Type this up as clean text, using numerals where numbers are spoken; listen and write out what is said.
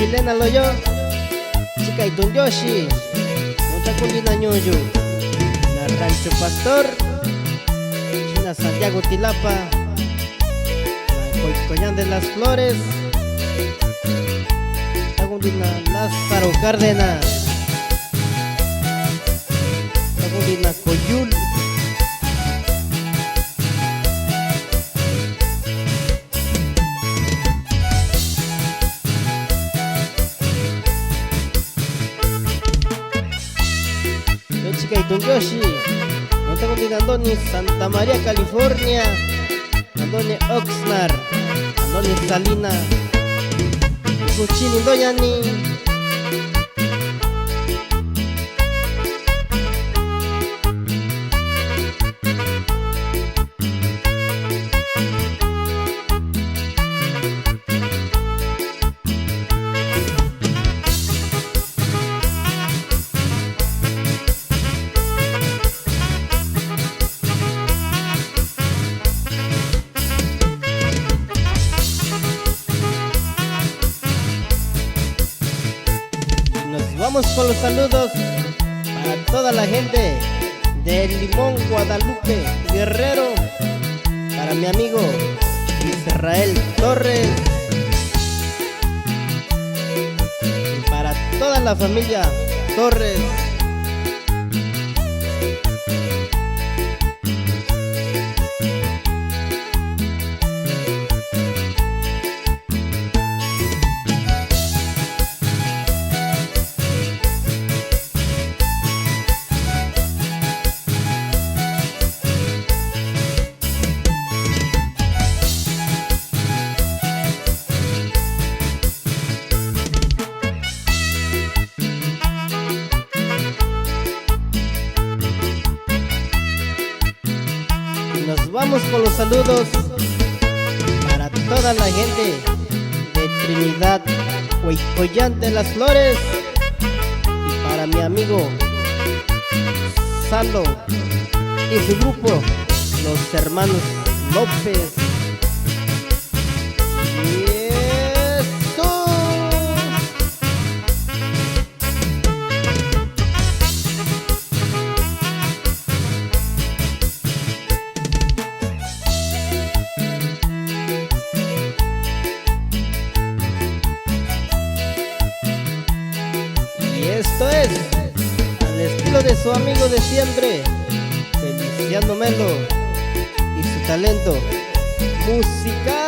chilena lo yo, chica y don Yoshi, no te cundina ñoyo, na Rancho Pastor, China Santiago Tilapa, na Coyán de las Flores, ta cundina Lázaro Cárdenas, ta cundina Coyul. Chica y don Yoshi, no tengo ni Andoni Santa María, California, Andoni Oxnard, Andoni Salina, Cuchini Doyani. Vamos con los saludos para toda la gente de Limón, Guadalupe, Guerrero, para mi amigo Israel Torres y para toda la familia Torres. Nos vamos con los saludos para toda la gente de Trinidad, Coyán de las Flores y para mi amigo Salo y su grupo, los hermanos López. Y eso. Esto es al estilo de su amigo de siempre, Feliciano Melo y su talento musical.